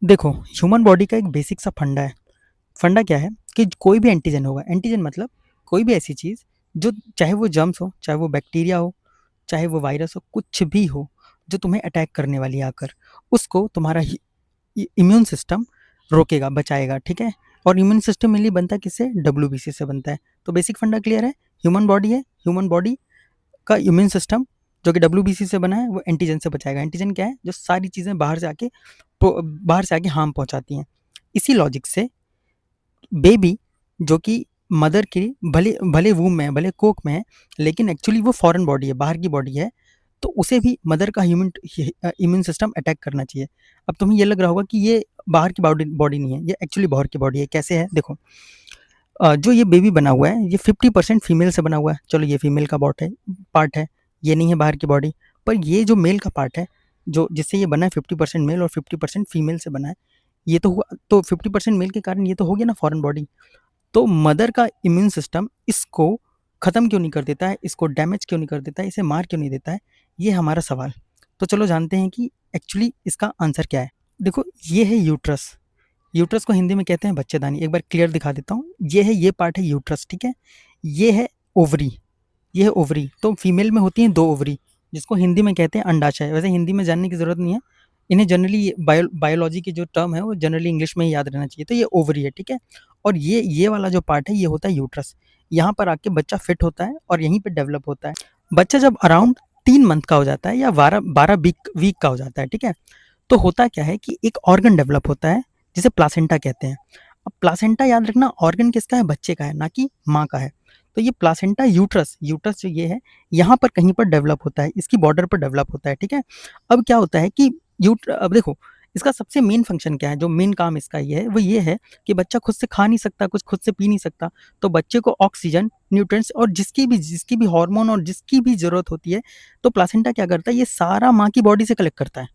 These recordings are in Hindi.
देखो, ह्यूमन बॉडी का एक बेसिक सा फंडा है। फंडा क्या है कि कोई भी एंटीजन होगा, एंटीजन मतलब कोई भी ऐसी चीज़ जो चाहे वो जर्म्स हो, चाहे वो बैक्टीरिया हो, चाहे वो वायरस हो, कुछ भी हो, जो तुम्हें अटैक करने वाली है आकर, उसको तुम्हारा इम्यून सिस्टम रोकेगा, बचाएगा, ठीक है? और इम्यून सिस्टम मेनली बनता है किससे? डब्ल्यूबीसी से बनता है। तो बेसिक फंडा क्लियर है? ह्यूमन बॉडी है, ह्यूमन बॉडी का इम्यून सिस्टम जो कि डब्ल्यूबीसी से बना है, वो एंटीजन से बचाएगा। एंटीजन क्या है? जो सारी चीज़ें बाहर से आके हार्म पहुँचाती हैं। इसी लॉजिक से बेबी जो कि मदर की भले भले वूम में है, भले कोख में है, लेकिन एक्चुअली वो फॉरेन बॉडी है, बाहर की बॉडी है, तो उसे भी मदर का इम्यून सिस्टम अटैक करना चाहिए। अब तुम्हें ये लग रहा होगा कि ये बाहर की बॉडी बॉडी नहीं है, ये एक्चुअली बाहर की बॉडी है। कैसे है? देखो, जो ये बेबी बना हुआ है, ये 50% फीमेल से बना हुआ है। चलो, ये फीमेल का पार्ट है, ये नहीं है बाहर की बॉडी। पर ये जो मेल का पार्ट है, जो जिससे ये बना है 50% मेल और 50% फीमेल से बना है, ये तो हुआ, तो 50% मेल के कारण ये तो हो गया ना फॉरेन बॉडी। तो मदर का इम्यून सिस्टम इसको खत्म क्यों नहीं कर देता है, इसको डैमेज क्यों नहीं कर देता है, इसे मार क्यों नहीं देता है, ये हमारा सवाल। तो चलो जानते हैं कि एक्चुअली इसका आंसर क्या है। देखो, ये है यूट्रस। यूट्रस को हिंदी में कहते हैं बच्चेदानी। एक बार क्लियर दिखा देता हूँ। ये पार्ट है यूट्रस, ठीक है? ये है ओवरी, ये है ओवरी। तो फीमेल में होती हैं 2 ओवरी, जिसको हिंदी में कहते हैं अंडाशय। वैसे हिंदी में जानने की ज़रूरत नहीं है, इन्हें जनरली बायोलॉजी की जो टर्म है वो जनरली इंग्लिश में ही याद रहना चाहिए। तो ये ओवरी है, ठीक है? और ये वाला जो पार्ट है ये होता है यूट्रस। यहाँ पर आके बच्चा फिट होता है और यहीं पे डेवलप होता है। बच्चा जब अराउंड 3 मंथ का हो जाता है या 12 वीक का हो जाता है, ठीक है? तो होता क्या है कि एक ऑर्गन डेवलप होता है जिसे प्लासेंटा कहते हैं। अब प्लासेंटा याद रखना, ऑर्गन किसका है? बच्चे का है, ना कि माँ का है। तो ये प्लासेंटा यूट्रस यूट्रस जो ये है, यहाँ पर कहीं पर डेवलप होता है, इसकी बॉर्डर पर डेवलप होता है, ठीक है? अब क्या होता है कि अब देखो, इसका सबसे मेन फंक्शन क्या है, जो मेन काम इसका ये है, वो ये है कि बच्चा खुद से खा नहीं सकता, कुछ खुद से पी नहीं सकता, तो बच्चे को ऑक्सीजन, न्यूट्रिएंट्स और जिसकी भी हार्मोन और जिसकी भी ज़रूरत होती है, तो प्लासेंटा क्या करता है, ये सारा माँ की बॉडी से कलेक्ट करता है।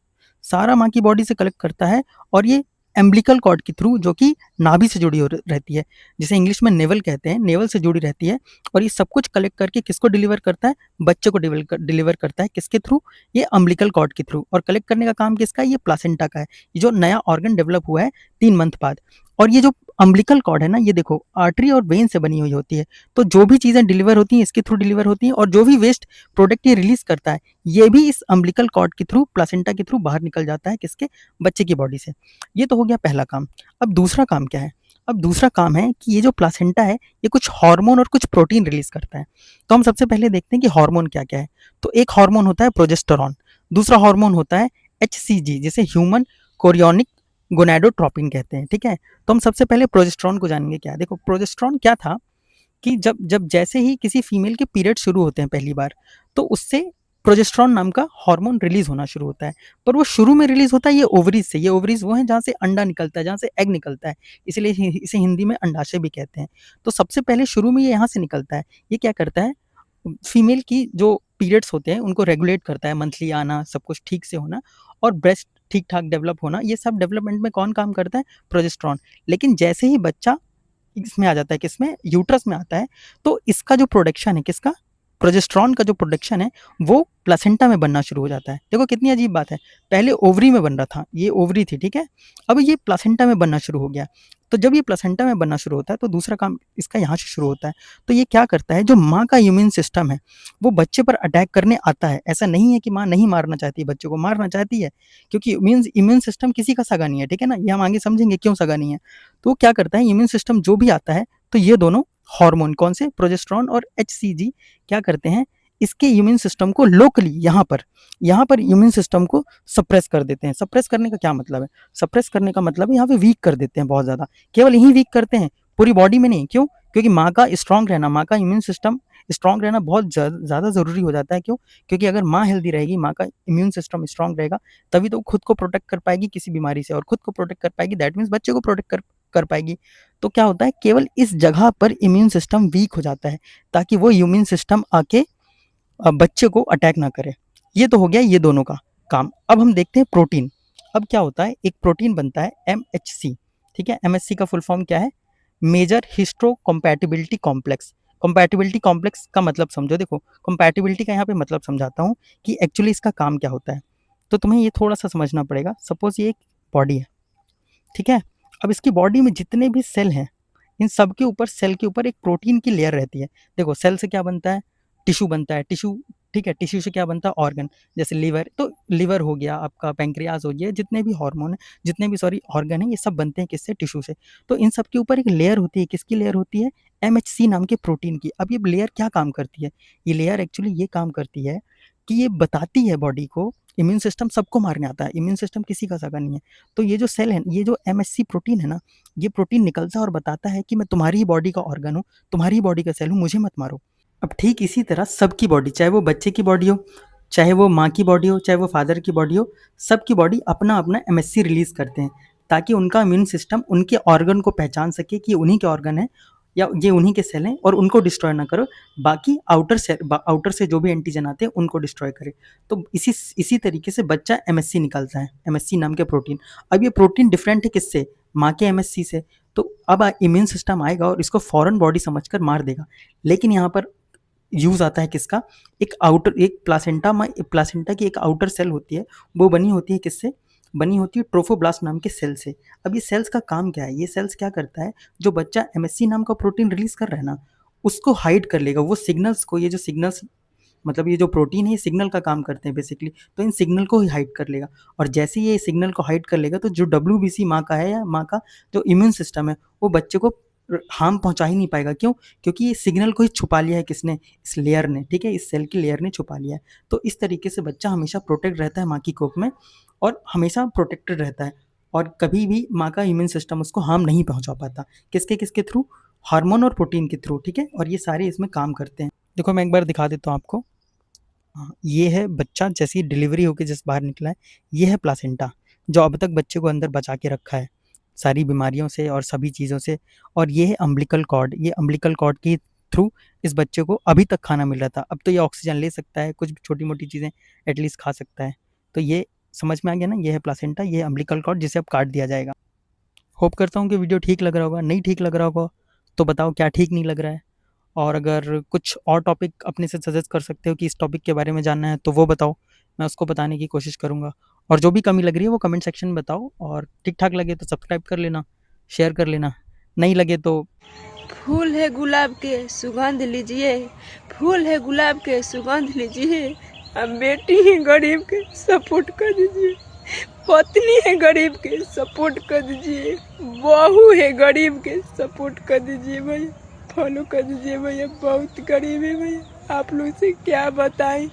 सारा माँ की बॉडी से कलेक्ट करता है और ये एम्बिलिकल कॉर्ड के थ्रू, जो कि नाभि से जुड़ी हो रहती है, जिसे इंग्लिश में नेवल कहते हैं, नेवल से जुड़ी रहती है। और ये सब कुछ कलेक्ट करके किसको डिलीवर करता है? बच्चे को डिलीवर करता है। किसके थ्रू? ये अम्बिलिकल कॉर्ड के थ्रू। और कलेक्ट करने का काम किसका है? ये प्लासेंटा का है, ये जो नया ऑर्गन डेवलप हुआ है 3 मंथ बाद। और ये जो अम्बिलिकल कॉर्ड है ना, ये देखो आर्टरी और वेन से बनी हुई होती है। तो जो भी चीज़ें डिलीवर होती हैं इसके थ्रू डिलीवर होती हैं, और जो भी वेस्ट प्रोडक्ट ये रिलीज करता है, ये भी इस अम्बिलिकल कॉर्ड के थ्रू, प्लासेंटा के थ्रू बाहर निकल जाता है। किसके? बच्चे की बॉडी से। ये तो हो गया पहला काम। अब दूसरा काम क्या है? अब दूसरा काम है कि ये जो प्लासेंटा है, ये कुछ हार्मोन और कुछ प्रोटीन रिलीज करता है। तो हम सबसे पहले देखते हैं कि हार्मोन क्या क्या है। तो एक हार्मोन होता है प्रोजेस्टेरॉन, दूसरा हार्मोन होता है HCG, जिसे ह्यूमन कोरियोनिक गोनाडोट्रोपिन कहते हैं, ठीक है? तो हम सबसे पहले प्रोजेस्टेरॉन को जानेंगे क्या है। देखो, प्रोजेस्टेरॉन क्या था कि जब जब जैसे ही किसी फीमेल के पीरियड शुरू होते हैं पहली बार, तो उससे प्रोजेस्टेरॉन नाम का हार्मोन रिलीज होना शुरू होता है। पर वो शुरू में रिलीज होता है ये ओवरीज से। ये ओवरीज वो हैं जहाँ से अंडा निकलता है, जहाँ से एग निकलता है, इसलिए इसे हिंदी में अंडाशय भी कहते हैं। तो सबसे पहले शुरू में ये यहाँ से निकलता है। ये क्या करता है? फीमेल की जो पीरियड्स होते हैं उनको रेगुलेट करता है, मंथली आना, सब कुछ ठीक से होना और ब्रेस्ट ठीक ठाक डेवलप होना। ये सब डेवलपमेंट में कौन काम करता है? प्रोजेस्टेरॉन। लेकिन जैसे ही बच्चा इसमें आ जाता है, किसमें? यूट्रस में आता है, तो इसका जो प्रोडक्शन है, किसका? प्रोजेस्टेरॉन का जो प्रोडक्शन है, वो प्लेसेंटा में बनना शुरू हो जाता है। देखो कितनी अजीब बात है, पहले ओवरी में बन रहा था, ये ओवरी थी, ठीक है? अब ये प्लेसेंटा में बनना शुरू हो गया। तो जब ये प्लेसेंटा में बनना शुरू होता है तो दूसरा काम इसका यहाँ से शुरू होता है। तो ये क्या करता है, जो माँ का इम्यून सिस्टम है वो बच्चे पर अटैक करने आता है। ऐसा नहीं है कि माँ नहीं मारना चाहती, बच्चे को मारना चाहती है, क्योंकि इम्यून सिस्टम किसी का सगा नहीं है, ठीक है ना? ये हम आगे समझेंगे क्यों सगा नहीं है। तो क्या करता है, इम्यून सिस्टम जो भी आता है, तो ये दोनों हार्मोन कौन से? प्रोजेस्टेरॉन और HCG क्या करते हैं, इसके इम्यून सिस्टम को लोकली यहाँ पर इम्यून सिस्टम को सप्रेस कर देते हैं। सप्रेस करने का क्या मतलब है? सप्रेस करने का मतलब है यहाँ पे वीक कर देते हैं बहुत ज़्यादा। केवल यहीं वीक करते हैं, पूरी बॉडी में नहीं। क्यों? क्योंकि माँ का स्ट्रांग रहना, माँ का इम्यून सिस्टम स्ट्रांग रहना बहुत ज़्यादा ज़रूरी हो जाता है। क्यों? क्योंकि अगर माँ हेल्दी रहेगी, माँ का इम्यून सिस्टम स्ट्रांग रहेगा, तभी तो खुद को प्रोटेक्ट कर पाएगी किसी बीमारी से, और खुद को प्रोटेक्ट कर पाएगी, दैट मीन्स बच्चे को प्रोटेक्ट कर कर पाएगी। तो क्या होता है, केवल इस जगह पर इम्यून सिस्टम वीक हो जाता है, ताकि वो इम्यून सिस्टम आके बच्चे को अटैक ना करे। ये तो हो गया ये दोनों का काम। अब हम देखते हैं प्रोटीन। अब क्या होता है, एक प्रोटीन बनता है MHC, ठीक है? MHC का फुल फॉर्म क्या है? Major histocompatibility complex. Compatibility complex का मतलब समझो। देखो, कंपैटिबिलिटी का यहाँ पे मतलब समझाता हूँ कि एक्चुअली इसका काम क्या होता है। तो तुम्हें ये थोड़ा सा समझना पड़ेगा। सपोज ये एक बॉडी है, ठीक है। अब इसकी बॉडी में जितने भी सेल हैं, इन सब के ऊपर, सेल के ऊपर एक प्रोटीन की लेयर रहती है। देखो सेल से क्या बनता है, टिश्यू बनता है, टिश्यू, ठीक है, टिश्यू से क्या बनता है, ऑर्गन, जैसे लीवर, तो लीवर हो गया आपका, पैंक्रियाज हो गया, जितने भी हार्मोन है, जितने भी सॉरी ऑर्गन है, ये सब बनते हैं किससे, टिश्यू से। तो इन सब के ऊपर एक लेयर होती है, किसकी लेयर होती है, एमएचसी नाम के प्रोटीन की। अब ये लेयर क्या काम करती है, ये लेयर एक्चुअली ये काम करती है कि ये बताती है बॉडी को, इम्यून सिस्टम सबको मारने आता है, इम्यून सिस्टम किसी का सगा नहीं है। तो ये जो सेल है, ये जो एमएचसी प्रोटीन है ना, ये प्रोटीन निकलता है और बताता है कि मैं तुम्हारी ही बॉडी का ऑर्गन हूँ, तुम्हारी ही बॉडी का सेल हूँ, मुझे मत मारो। अब ठीक इसी तरह सबकी बॉडी, चाहे वो बच्चे की बॉडी हो, चाहे वो माँ की बॉडी हो, चाहे वो फादर की बॉडी हो, सबकी बॉडी अपना अपना एमएससी रिलीज करते हैं, ताकि उनका इम्यून सिस्टम उनके ऑर्गन को पहचान सके कि उन्हीं के ऑर्गन है या ये उन्हीं के सेल हैं, और उनको डिस्ट्रॉय ना करो, बाकी आउटर से जो भी एंटीजन आते हैं उनको डिस्ट्रॉय करे। तो इसी तरीके से बच्चा एमएससी निकालता है, एमएससी नाम के प्रोटीन। अब ये प्रोटीन डिफरेंट है किससे, माँ के एमएससी से। तो अब इम्यून सिस्टम आएगा और इसको फॉरन बॉडी समझकर मार देगा। लेकिन यहाँ पर यूज आता है किसका, एक प्लासेंटा की एक आउटर सेल होती है, वो बनी होती है किससे, बनी होती है ट्रोफोब्लास्ट नाम के सेल से। अब ये सेल्स का काम क्या है, ये सेल्स क्या करता है, जो बच्चा एमएससी नाम का प्रोटीन रिलीज कर रहा है ना, उसको हाइड कर लेगा, वो सिग्नल्स को, ये जो सिग्नल्स, मतलब ये जो प्रोटीन है, ये सिग्नल का काम करते हैं बेसिकली, तो इन सिग्नल को ही हाइड कर लेगा। और जैसे ये सिग्नल को हाइड कर लेगा, तो जो डब्ल्यूबीसी माँ का है, या माँ का जो इम्यून सिस्टम है, वो बच्चे को हार्म पहुंचा ही नहीं पाएगा। क्यों, क्योंकि ये सिग्नल को ही छुपा लिया है किसने, इस लेयर ने, ठीक है, इस सेल की लेयर ने छुपा लिया है। तो इस तरीके से बच्चा हमेशा प्रोटेक्ट रहता है माँ की कोख में, और हमेशा प्रोटेक्टेड रहता है, और कभी भी माँ का इम्यून सिस्टम उसको हार्म नहीं पहुंचा पाता। किसके किसके थ्रू, हार्मोन और प्रोटीन के थ्रू, ठीक है। और ये सारे इसमें काम करते हैं। देखो मैं एक बार दिखा देता हूँ आपको। ये है बच्चा जैसी डिलीवरी होकर जिस बाहर निकला है, ये है प्लासेंटा, जो अब तक बच्चे को अंदर बचा के रखा है सारी बीमारियों से और सभी चीज़ों से। और ये है अम्बिलिकल कॉर्ड, ये अम्बिलिकल कॉर्ड के थ्रू इस बच्चे को अभी तक खाना मिल रहा था। अब तो ये ऑक्सीजन ले सकता है, कुछ छोटी मोटी चीज़ें एटलीस्ट खा सकता है। तो ये समझ में आ गया ना, ये है प्लासेंटा, ये है अम्बिलिकल कॉर्ड, जिसे अब काट दिया जाएगा। होप करता हूँ कि वीडियो ठीक लग रहा होगा। नहीं ठीक लग रहा होगा तो बताओ क्या ठीक नहीं लग रहा है। और अगर कुछ और टॉपिक अपने से सजेस्ट कर सकते हो कि इस टॉपिक के बारे में जानना है, तो वो बताओ, मैं उसको बताने की कोशिश करूँगा। और जो भी कमी लग रही है वो कमेंट सेक्शन में बताओ, और ठीक-ठाक लगे तो सब्सक्राइब कर लेना, शेयर कर लेना, नहीं लगे तो फूल है गुलाब के सुगंध लीजिए, फूल है गुलाब के सुगंध लीजिए, अब बेटी है गरीब के सपोर्ट कर दीजिए, पत्नी है गरीब के सपोर्ट कर दीजिए, बहू है गरीब के सपोर्ट कर दीजिए भैया, फॉलो कर दीजिए भैया, बहुत गरीब है भैया, आप लोग से क्या बताएं।